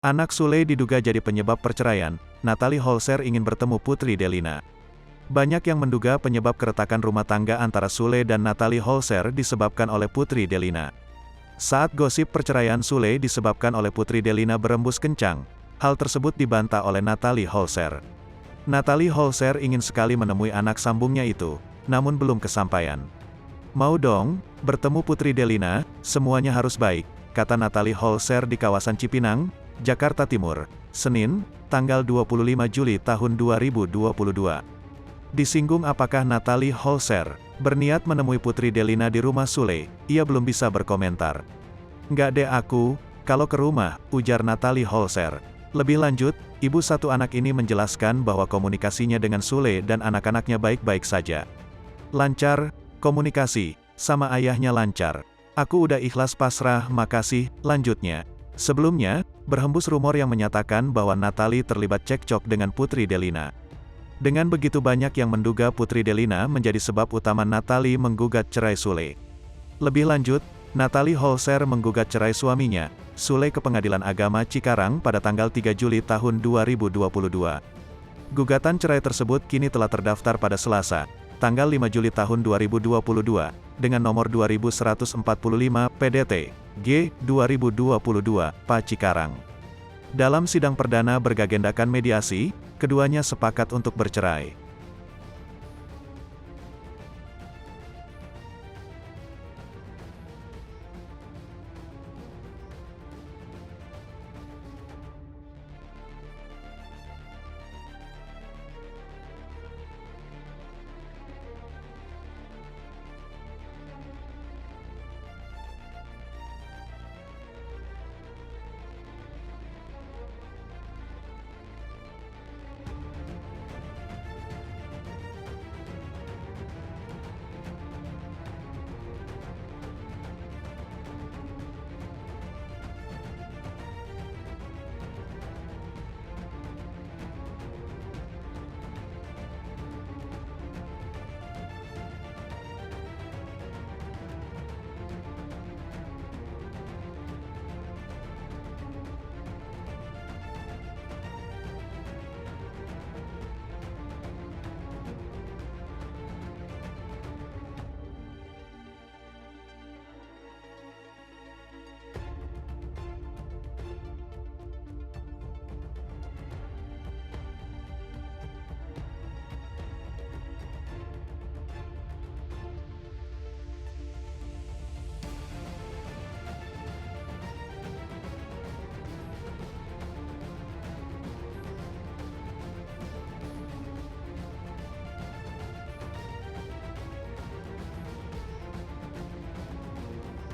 Anak Sule diduga jadi penyebab perceraian, Natalie Holzer ingin bertemu Putri Delina. Banyak yang menduga penyebab keretakan rumah tangga antara Sule dan Natalie Holzer disebabkan oleh Putri Delina. Saat gosip perceraian Sule disebabkan oleh Putri Delina berembus kencang, hal tersebut dibantah oleh Natalie Holzer. Natalie Holzer ingin sekali menemui anak sambungnya itu, namun belum kesampaian. "Mau dong, bertemu Putri Delina, semuanya harus baik," kata Natalie Holzer di kawasan Cipinang, Jakarta Timur, Senin, tanggal 25 Juli tahun 2022. Disinggung apakah Natalie Holzer berniat menemui Putri Delina di rumah Sule, ia belum bisa berkomentar. "Nggak deh aku, kalau ke rumah," ujar Natalie Holzer. Lebih lanjut, ibu satu anak ini menjelaskan bahwa komunikasinya dengan Sule dan anak-anaknya baik-baik saja. "Lancar, komunikasi sama ayahnya lancar. Aku udah ikhlas pasrah, makasih," lanjutnya. Sebelumnya, berhembus rumor yang menyatakan bahwa Natalie terlibat cekcok dengan Putri Delina. Dengan begitu banyak yang menduga Putri Delina menjadi sebab utama Natalie menggugat cerai Sule. Lebih lanjut, Natalie Holzer menggugat cerai suaminya, Sule ke Pengadilan Agama Cikarang pada tanggal 3 Juli tahun 2022. Gugatan cerai tersebut kini telah terdaftar pada Selasa, tanggal 5 Juli tahun 2022, dengan nomor 2145 PDT, G, 2022, PA Cikarang. Dalam sidang perdana bergagendakan mediasi, keduanya sepakat untuk bercerai.